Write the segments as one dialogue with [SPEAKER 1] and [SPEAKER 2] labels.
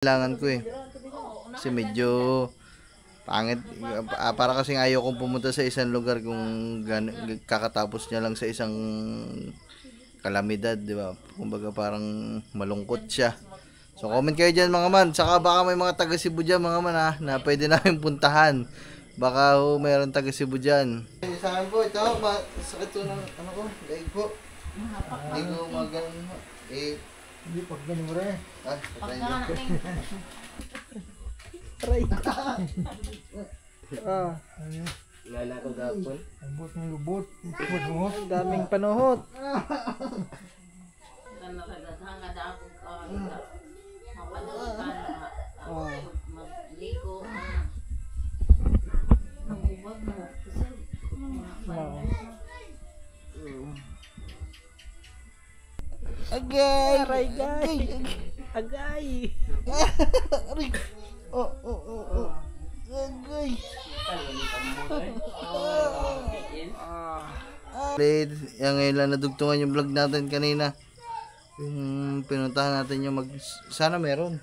[SPEAKER 1] Kailangan ko eh. Kasi medyo pangit. Para kasing ayaw kong pumunta sa isang lugar kung kakatapos niya lang sa isang kalamidad, di ba? Kumbaga parang malungkot siya. So comment kayo dyan mga man. Saka baka may mga taga Cebu dyan mga man ha, na pwede namin puntahan. Baka mayroon taga Cebu dyan. Sa akin po ito, sakit ko ng ano ko, daig po. Hindi ko magaling mo.
[SPEAKER 2] Hindi pag ganun rin.
[SPEAKER 1] Patayin ko.
[SPEAKER 2] Aray ka.
[SPEAKER 1] Lala ko gapon.
[SPEAKER 2] Lubot ng lubot. Lubot.
[SPEAKER 1] Daming panuhot. Agay!
[SPEAKER 2] Aray gay. Agay.
[SPEAKER 1] Aray! Oh. Agay! Yan ngayon lang nadugtungan yung vlog natin kanina. Yung pinuntahan natin yung sana meron.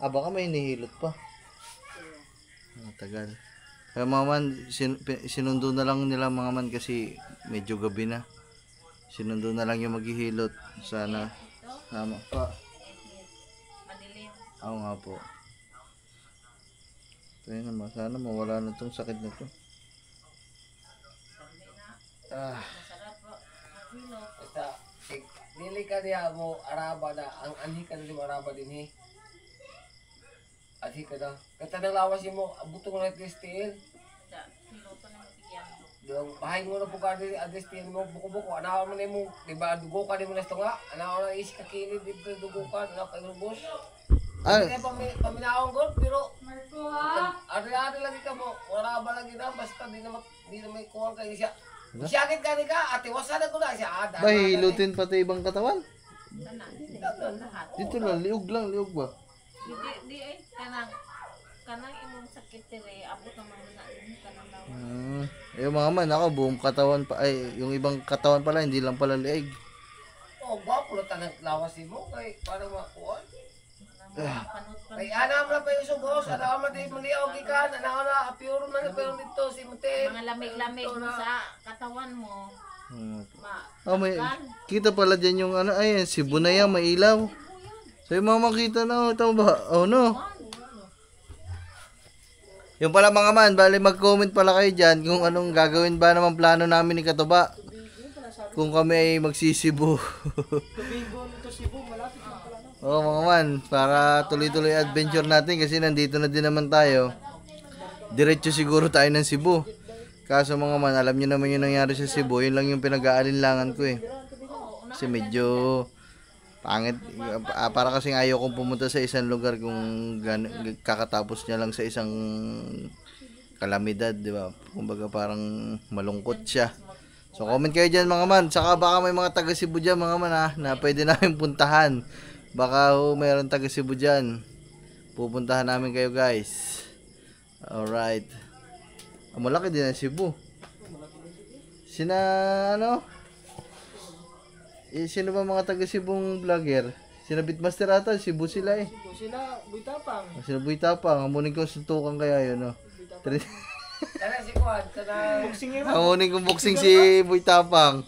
[SPEAKER 1] Baka may hinihilot pa. Tagal. Kaya mga man, sinundo na lang nila mga man kasi medyo gabi na. Sinundo na lang yung maghihilot. Sana tama pa. Oo nga po. Kaya naman, sana mawala na itong sakit na to.
[SPEAKER 3] Dili ka niya mo araba na ang anhi ka na araba din Anhi ka na. Kata nang lawas mo butong na testin. Yung bahay mo na po ka din adestin mo buko-buko anaw man mo di ba dugo ka din mo na nga anaw na is ka kilid dito dugo ka na ka lubos. Ay paminaon gud pero ari-ari lagi ka mo araba lagi na basta di na may kuha ka siya. Siyakit ka ni ka, atiwasan ko na siya.
[SPEAKER 1] Bahilutin pati ibang katawan. Dito lang, liog ba?
[SPEAKER 4] Di ay, kanang imong sakit dire, abot naman na kanang daw.
[SPEAKER 1] Yung mga man, ako buong katawan pa, ay, yung ibang katawan pala, hindi lang pala liig.
[SPEAKER 3] Gwapo na tanang lawas mo, kay para makuha. Ay, anam na pa yung sugos, anam na din maliog ikan, anam na, pure man na pero dito, si Mute.
[SPEAKER 4] Mga lamig-lamig mo sa katawan mo.
[SPEAKER 1] May, kita pala dyan yung ano, ay, Cebu na yan, may ilaw. So yung mga makita na, ito ba? Oh no. Yung pala mga man, bali mag-comment pala kayo dyan kung anong gagawin ba naman plano namin ni Katuba. Kung kami ay magsisibu. Oo mga man, para tuloy-tuloy adventure natin kasi nandito na din naman tayo. Diretso siguro tayo ng Cebu. Kaso mga man, alam nyo naman yung nangyari sa Cebu, yun lang yung pinag-aalinlangan ko eh. Kasi medyo pangit. Para kasing ayaw kong pumunta sa isang lugar kung kakatapos niya lang sa isang kalamidad, di ba? Kumbaga parang malungkot siya. So comment kayo dyan mga man. Saka baka may mga taga Cebu dyan mga man ha, na pwede namin puntahan. Baka mayroon taga Cebu dyan. Pupuntahan namin kayo guys. Alright. Malaki din ang Cebu. Sina ano? Sino ba mga taga Cebung vlogger? Sina Beatmaster ata, Cebu sila eh.
[SPEAKER 2] Cebu sila, Buitapang.
[SPEAKER 1] Sila Buitapang. Amunin ko suntukan kaya yun no.
[SPEAKER 3] Tara si Juan, tara.
[SPEAKER 1] Amunin kong boxing si Buitapang.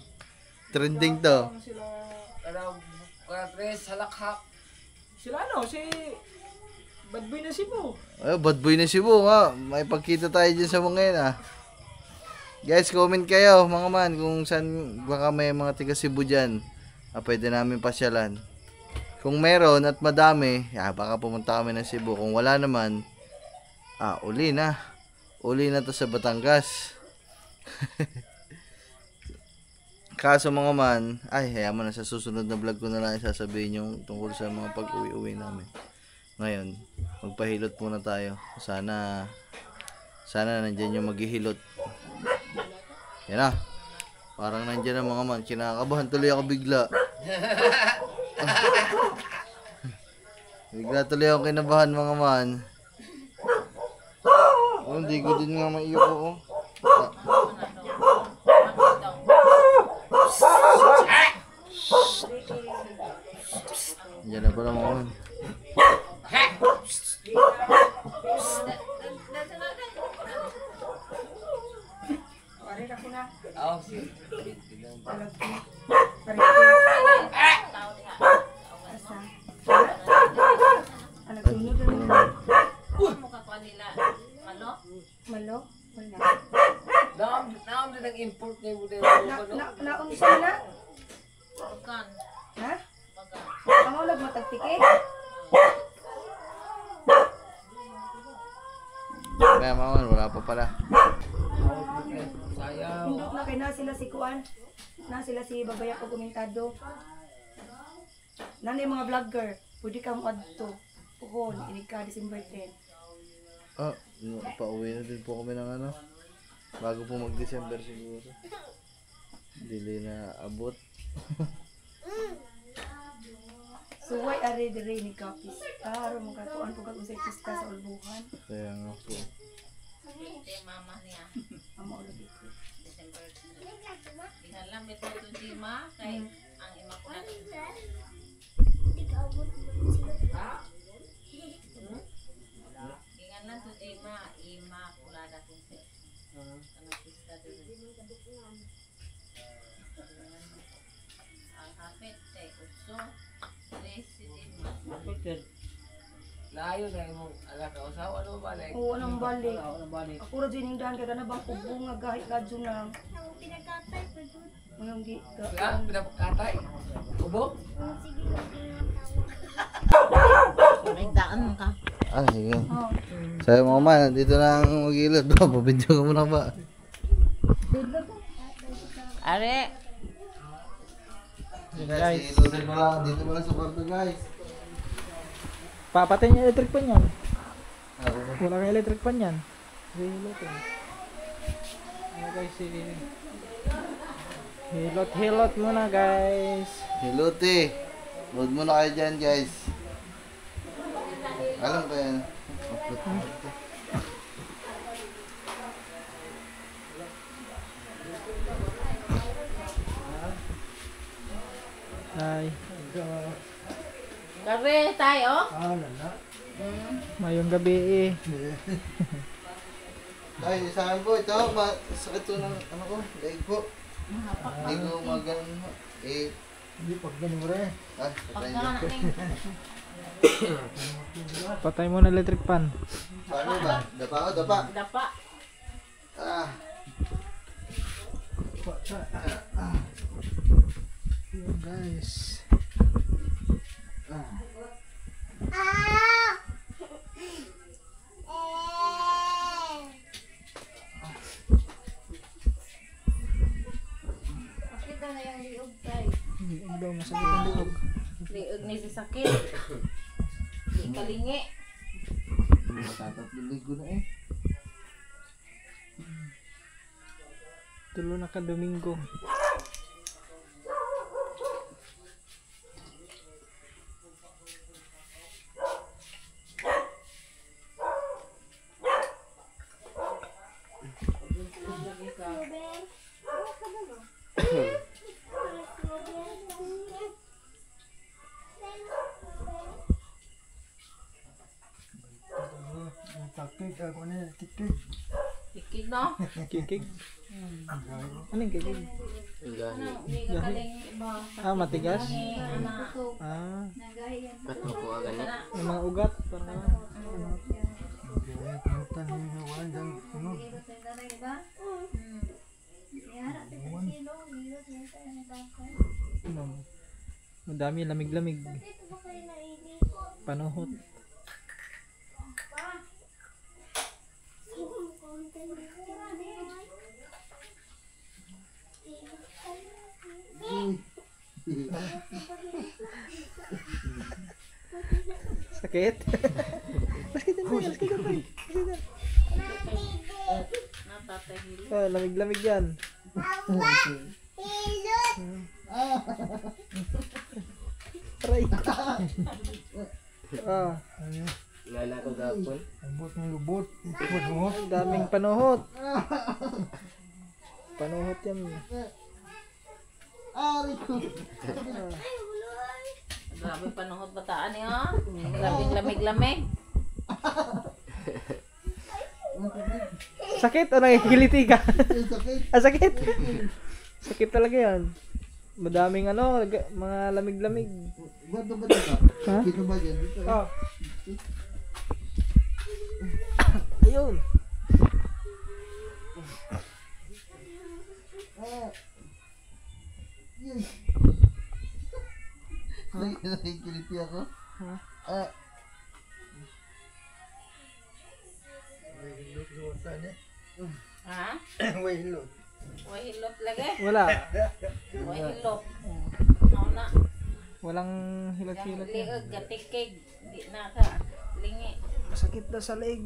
[SPEAKER 1] Trending to.
[SPEAKER 3] Kaya tres halakhak.
[SPEAKER 2] Sila ano, si Bad Boy na Cebu.
[SPEAKER 1] Ay, bad boy na Cebu ha. May pagkita tayo dyan sa mga yan ha. Guys, comment kayo mga man kung saan baka may mga taga Cebu dyan. Pwede namin pasyalan. Kung meron at madami, baka pumunta kami ng Cebu. Kung wala naman, uli na. Uli na to sa Batangas. Kaso mga man, hayaan mo na sa susunod na vlog ko na lang sasabihin yung tungkol sa mga pag-uwi-uwi namin. Ngayon, magpahilot muna tayo. Sana nandyan yung maghihilot. Yan na. Parang nandyan na mga man. Kinakabahan tuloy ako bigla. Bigla tuloy ako kinabahan mga man. Hindi ko din nga maiyoko. Diyan na pala mga man.
[SPEAKER 5] Sunod na naman.
[SPEAKER 4] Ano mo kakuha nila? Malo?
[SPEAKER 5] Malo? Wala.
[SPEAKER 3] Naam din ang import niya mo din.
[SPEAKER 5] Naon siya na?
[SPEAKER 4] Bukan.
[SPEAKER 5] Ha?
[SPEAKER 4] Baga.
[SPEAKER 5] Amo nagmatagtike?
[SPEAKER 1] Kaya maman, wala pa pala.
[SPEAKER 3] Sayang.
[SPEAKER 5] Hindot na kay na sila si Kuan. Na sila si Babaya ko komentado. Nanay mga vlogger, pwede ka mo adto. Puhon, inig ka December 10.
[SPEAKER 1] Ah, pauwi na din po kami ng ano. Bago po mag-December siguro. Dili na abot.
[SPEAKER 5] So why are the rainy copies? Taro mo katuan po kag unsay pista sa ulbuhan.
[SPEAKER 1] Kaya nga po.
[SPEAKER 4] Ito yung mama niya.
[SPEAKER 5] Amo ulo dito.
[SPEAKER 4] December. Dinalam ito ito si Ma. Kay ang Immaculate. Ingan lang to si Ma. Immaculada Concept. Ang pista doon. Ang hapit kay Utso. Resident.
[SPEAKER 3] Layo na yung anak o asawa ano ba? Like,
[SPEAKER 5] Oo, nang balik.
[SPEAKER 3] ano ba ni?
[SPEAKER 5] Ako ra din daan kay kana bang ubo nga gahi kadyo nang. Unang di ka.
[SPEAKER 3] Kaya pinapakatay. Ubo?
[SPEAKER 4] May daan ka.
[SPEAKER 1] Ah, sige.
[SPEAKER 5] Oh.
[SPEAKER 1] Sabi mo man, dito na ang mag-ilot. Pabidyo ka muna ba?
[SPEAKER 4] Are.
[SPEAKER 1] Guys, dito mo lang sa kwarto guys.
[SPEAKER 2] Papatay niya electric pan yan.
[SPEAKER 1] Ako.
[SPEAKER 2] Wala kang electric pan yan. Hilot eh. Ano guys si... Hilot muna guys.
[SPEAKER 1] Hiluti. Load muna kayo dyan guys. Alam ko yan.
[SPEAKER 2] Ay.
[SPEAKER 4] Kare tayo.
[SPEAKER 2] Mayong gabi eh.
[SPEAKER 1] Ay, sa akin po ito. Sakit to ng ano ko, leg po. Hindi ko maganon. Eh,
[SPEAKER 2] Hindi pag ganun rin.
[SPEAKER 1] ah, patayin
[SPEAKER 4] Pagka
[SPEAKER 1] ko.
[SPEAKER 4] natin.
[SPEAKER 2] Patay mo na electric pan.
[SPEAKER 1] Paano ba? Dapa ako, dapa.
[SPEAKER 4] Dapa.
[SPEAKER 1] Ah.
[SPEAKER 2] Yun guys.
[SPEAKER 4] Makita na yung liog tay.
[SPEAKER 2] Liog daw, masakit ang liog.
[SPEAKER 4] Liog ni si sakit. Di kalingi.
[SPEAKER 1] Matatatlog ko na eh.
[SPEAKER 2] Tulo na ka Domingo.
[SPEAKER 4] Ikig no?
[SPEAKER 2] Kikig. Ano yung kikig?
[SPEAKER 4] Ano, di ka kalingi ba?
[SPEAKER 2] Ah, matigas?
[SPEAKER 4] Anak.
[SPEAKER 2] Ah,
[SPEAKER 4] Kana.
[SPEAKER 2] yung mga ugat. Parang ano, madami lamig-lamig. Panuhot. Sakit? Sakit yan tayo, sakit yan tayo.
[SPEAKER 4] Natatahilo.
[SPEAKER 2] Ah, lamig-lamig yan. Aray. Ah,
[SPEAKER 3] Lala ko gapon.
[SPEAKER 2] ang daming panuhot. Panuhot yan.
[SPEAKER 4] Grabe panuhot bataan niya. Grabing lamig-lamig.
[SPEAKER 2] Sakit o nakikiliti ka? Ah, sakit? Sakit talaga yan. Madaming ano, mga lamig-lamig.
[SPEAKER 1] Ba't ba dito?
[SPEAKER 2] Ha?
[SPEAKER 1] Dito ba dyan? Dito.
[SPEAKER 2] Oh, Ayun.
[SPEAKER 1] Nakikiliti ako.
[SPEAKER 2] Ha?
[SPEAKER 1] Ah.
[SPEAKER 4] Ha?
[SPEAKER 6] Wahilot.
[SPEAKER 4] Wahilot lagi.
[SPEAKER 2] Wala.
[SPEAKER 4] Wahilot. Mao na.
[SPEAKER 2] Walang
[SPEAKER 4] Yang
[SPEAKER 2] hilot-hilot yan.
[SPEAKER 4] liog gatikig. Di na ka lingi.
[SPEAKER 2] Masakit na sa leg.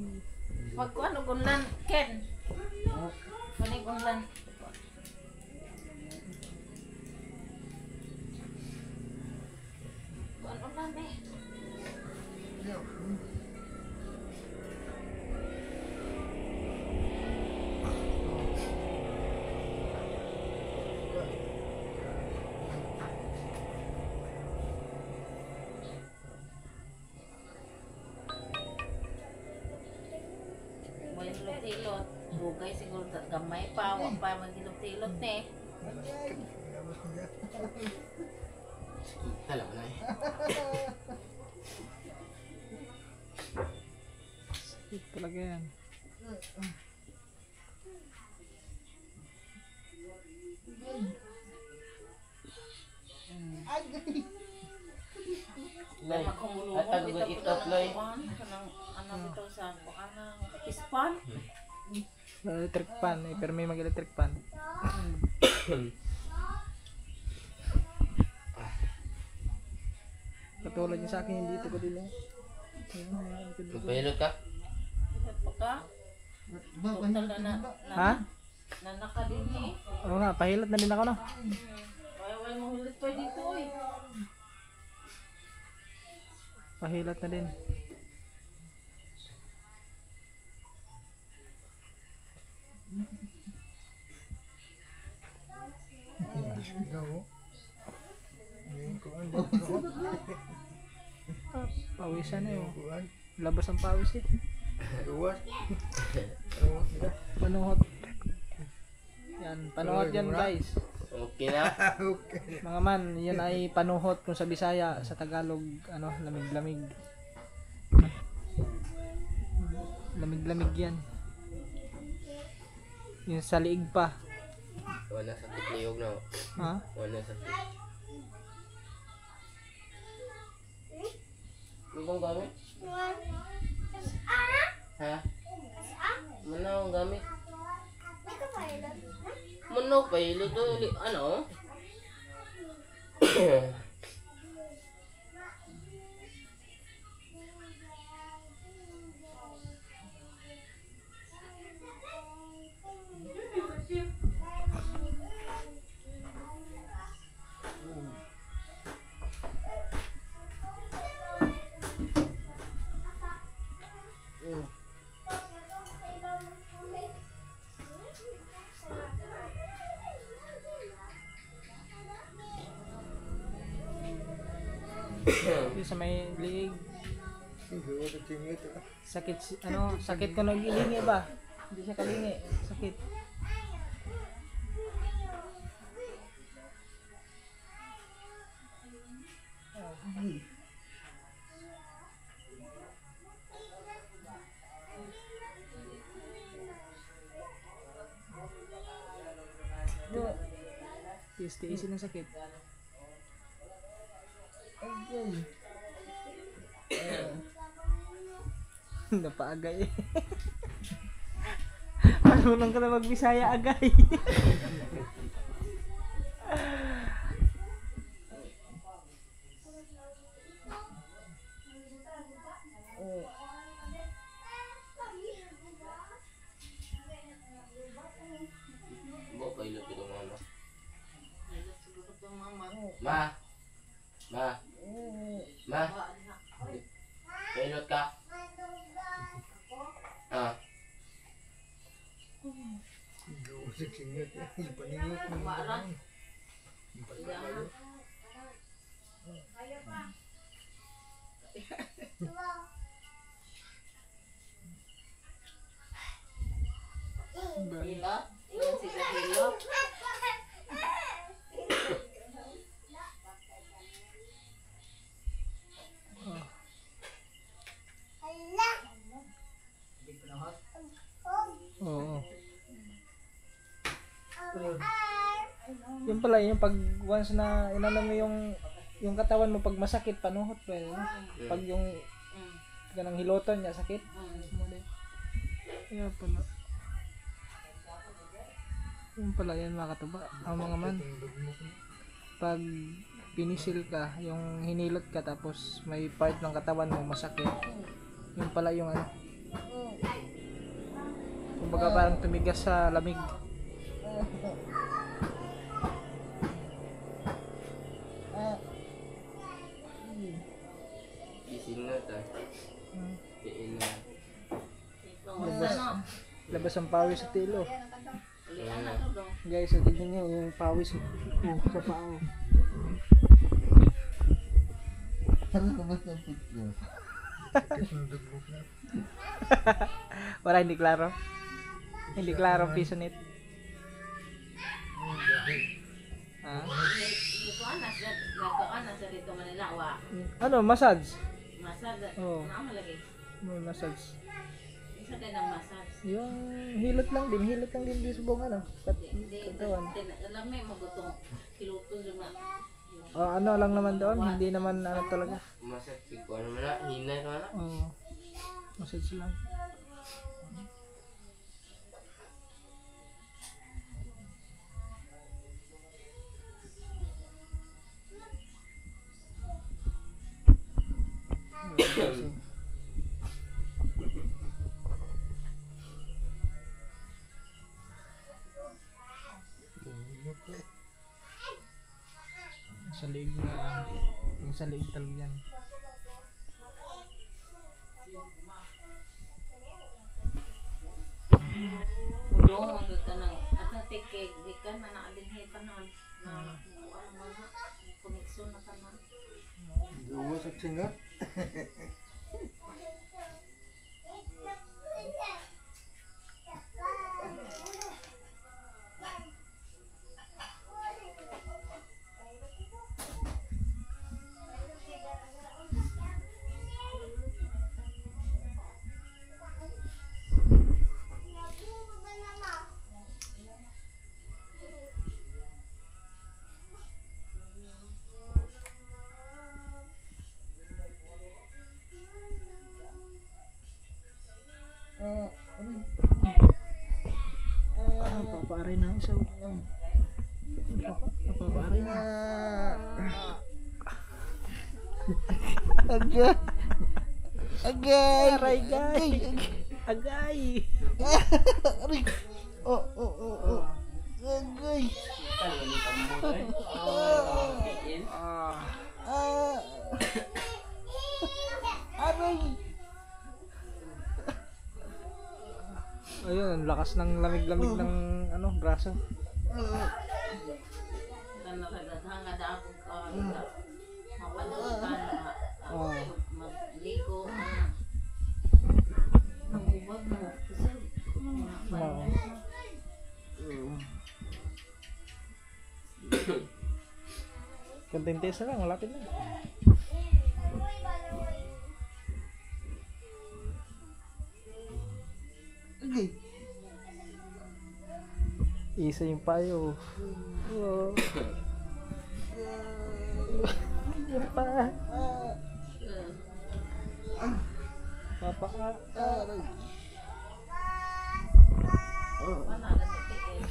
[SPEAKER 4] Magkuano gunlan Ken. Kani gunlan. Kuano na me. May hilot-hilot. Bugay siguro gamay pa. Wa pa maghilot-hilot ni.
[SPEAKER 3] Alam na eh.
[SPEAKER 2] Sakit talaga yan.
[SPEAKER 3] Nay,
[SPEAKER 4] Maghumulungon
[SPEAKER 3] at ang
[SPEAKER 4] bitaw
[SPEAKER 3] itot loy.
[SPEAKER 4] kanang ano bitaw sa kuanang ispan.
[SPEAKER 2] Electric fan. Eh, pero may mag-electric fan. Katulad niya sa akin, hindi ito ko din eh.
[SPEAKER 3] Magpahilot ka?
[SPEAKER 4] Hilot pa ka? Total na
[SPEAKER 2] Ha?
[SPEAKER 4] na nakadin ni.
[SPEAKER 2] Oo nga, pahilot na din ako no.
[SPEAKER 4] Wala mo hilot pa dito eh.
[SPEAKER 2] Pahilot na din. Pawisan eh. Oh. Labas ang pawis eh. Panuhot. Yan, panuhot yan guys.
[SPEAKER 3] Okay na?
[SPEAKER 2] Mga man, yan ay panuhot kung sa Bisaya, sa Tagalog, ano, lamig-lamig. Lamig-lamig yan. Yung sa liig pa.
[SPEAKER 3] Wala sakit liyog na.
[SPEAKER 2] Ha?
[SPEAKER 3] Wala sakit. Ibang gamit? Ha? Mana ang gamit? Mana pa ilo to? Ano?
[SPEAKER 2] Yung sa may liig. Sakit, ano, sakit ko nag-ilingi ba? Hindi siya kalingi. Sakit. Tiis-tiisin ng sakit. Napaagay eh. Marunong ka na magbisaya agay.
[SPEAKER 3] Bo pa ilo ito mama.
[SPEAKER 4] Hilot siguro to mama.
[SPEAKER 3] Ma. Ma. Ma. Pailot ka? Ah.
[SPEAKER 4] Mara. Hilot. Ilan sila hilot.
[SPEAKER 2] pala yung pag once na inano mo yung katawan mo pag masakit panuhot pa yun. Pag yung ganang hiloton niya sakit. Muli. Kaya pala. Yung pala yan mga katuba. Ang mga man. Pag pinisil ka, yung hinilot ka tapos may part ng katawan mo masakit. Yung pala yung ano. Kumbaga parang tumigas sa lamig. Labas ang pawis sa tilo. Guys, so tignan nyo yung pawis sa pao. Wala, hindi klaro. Hindi klaro piso nit. Ano, massage?
[SPEAKER 4] Massage.
[SPEAKER 2] Oo.
[SPEAKER 4] Ano lagi?
[SPEAKER 2] May massage.
[SPEAKER 4] Isa din ang massage.
[SPEAKER 2] Yung hilot lang din di subong ano. Katawan.
[SPEAKER 4] Alam mo, magutong kiluto na.
[SPEAKER 2] Ano lang naman doon, hindi naman ano talaga.
[SPEAKER 3] Masakit ko ano na, hinay ko na.
[SPEAKER 2] Oo. Massage lang. Sa liig na yung sa liig talaga yan.
[SPEAKER 4] Ulo, magod ka ng at natikig, di ka na naadinhay pa noon. Na koneksyon na ka na.
[SPEAKER 1] Duwa sa tsinga.
[SPEAKER 2] Napapaaray na isa. Napapaaray na.
[SPEAKER 1] Agay. Agay.
[SPEAKER 2] Aray, gay. Agay.
[SPEAKER 1] Aray. Oh. Agay. Aray.
[SPEAKER 2] Ayun, ang lakas ng lamig-lamig ng ano, braso.
[SPEAKER 4] Kana kada hanga daapog ka. Mapanood ka na.
[SPEAKER 2] Oh.
[SPEAKER 4] Magligo. Ang ubag mo. Kasi
[SPEAKER 2] Kontentes na lang, malapit na.
[SPEAKER 1] Agay.
[SPEAKER 2] Isa yung payo. Oh. Yung pa. Papa.
[SPEAKER 1] Aray.
[SPEAKER 4] wala na titikig.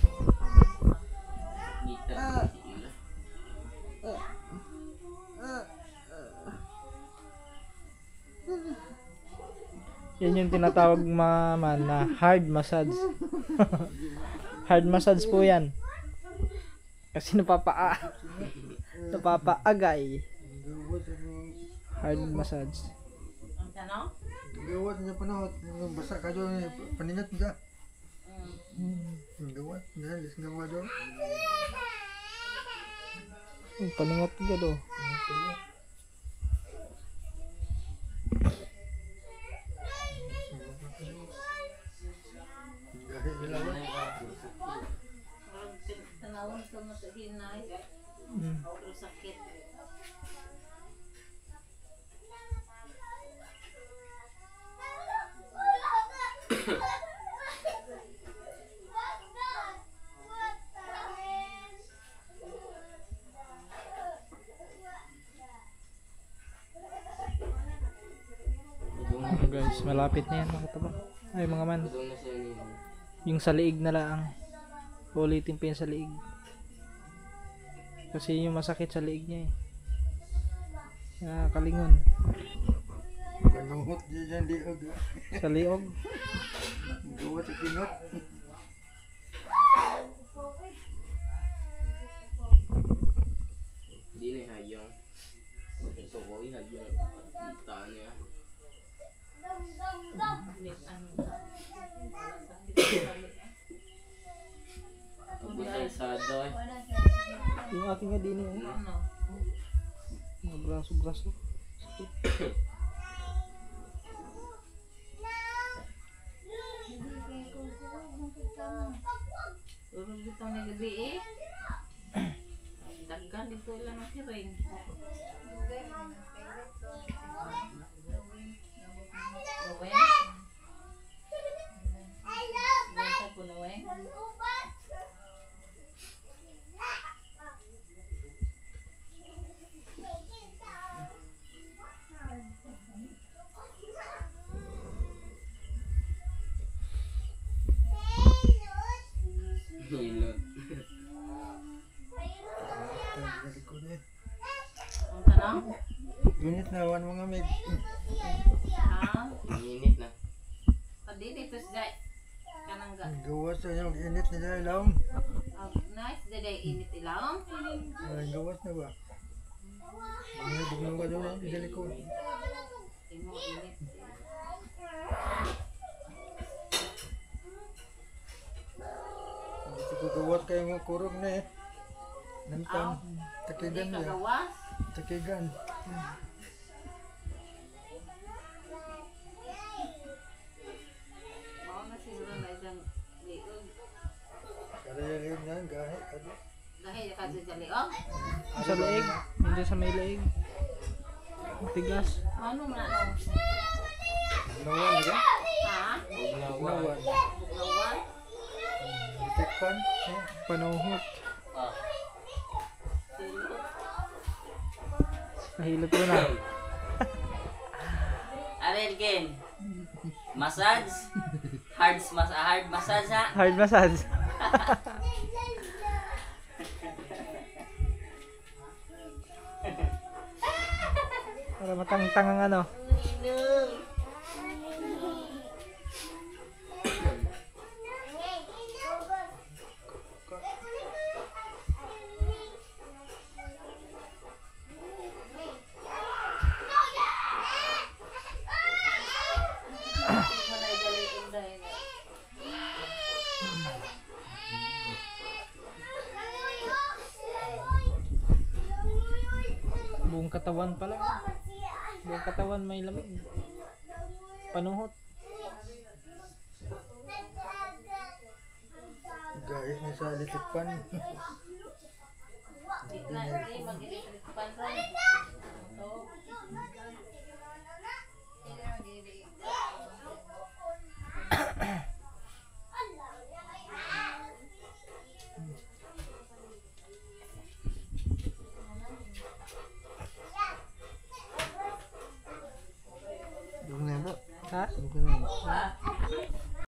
[SPEAKER 2] Yan yung tinatawag man na hard massage. Hard massage po yan. Kasi napapaagay. Hard massage.
[SPEAKER 4] Ang tanong?
[SPEAKER 1] Gawat niya panahot. Basa ka doon. Paningat ka. Gawat. Nalis nga ba doon?
[SPEAKER 2] Paningat ka do.
[SPEAKER 4] Tanawon ka mo sa hinay. Pero sakit.
[SPEAKER 2] Guys, malapit na yan mga kataba. Ay mga man. Yung sa liig na lang. Ulitin pa yun sa liig. Kasi yung masakit sa liig niya eh. Kalingon.
[SPEAKER 6] Panuhot dyan liog.
[SPEAKER 2] Sa liog.
[SPEAKER 6] Gawa sa kinot.
[SPEAKER 7] Hindi na hayang. Ito ko hayang. Kita niya. Ako sa isado eh.
[SPEAKER 2] Yung aking nga din eh.
[SPEAKER 4] Ano?
[SPEAKER 2] Mga braso-braso. Sakit.
[SPEAKER 4] Urog dito na gabi eh. Daggan dito lang ang siring. Naweng? Basta po naweng?
[SPEAKER 7] Hilot.
[SPEAKER 4] Ang tanong?
[SPEAKER 6] Init na wan mga mig.
[SPEAKER 4] Ha?
[SPEAKER 7] Init na.
[SPEAKER 4] Padi dito sa kanang ga.
[SPEAKER 6] Gawa sa yung init na dyan ilaw.
[SPEAKER 4] Nice, daday init ilawang.
[SPEAKER 6] Ay, gawas na ba? Ay, bugnaw ka doon eh. Dali ko.
[SPEAKER 4] Timo init.
[SPEAKER 6] Dito ko gawat kayo mga kurog na eh. Nantang. Takigan
[SPEAKER 4] Hindi
[SPEAKER 6] niya.
[SPEAKER 4] kagawas.
[SPEAKER 6] Takigan.
[SPEAKER 4] Mao na siguro na isang liog.
[SPEAKER 6] Kaya yun yan, gahe.
[SPEAKER 4] Dahil ka sa liog.
[SPEAKER 2] Sa liig. Hindi sa may liig. Tigas.
[SPEAKER 4] Ano man ano?
[SPEAKER 6] Nawan ka?
[SPEAKER 4] Ha?
[SPEAKER 6] Nawan.
[SPEAKER 4] Bugnawan?
[SPEAKER 6] Tikpan.
[SPEAKER 2] Panuhot.
[SPEAKER 7] Ah.
[SPEAKER 2] Nahilot ko na.
[SPEAKER 7] Arel Ken. Massage. Hard massage ha.
[SPEAKER 2] Hard massage. Para matangtang ang ano. Buong katawan pala. Buong katawan may lamig. Panuhot.
[SPEAKER 6] Gahe na sa litikpan.
[SPEAKER 4] Bigla rin mag-electric pan ron. Oo.
[SPEAKER 1] Yung na ba?
[SPEAKER 2] Ha?
[SPEAKER 1] Yung na ba?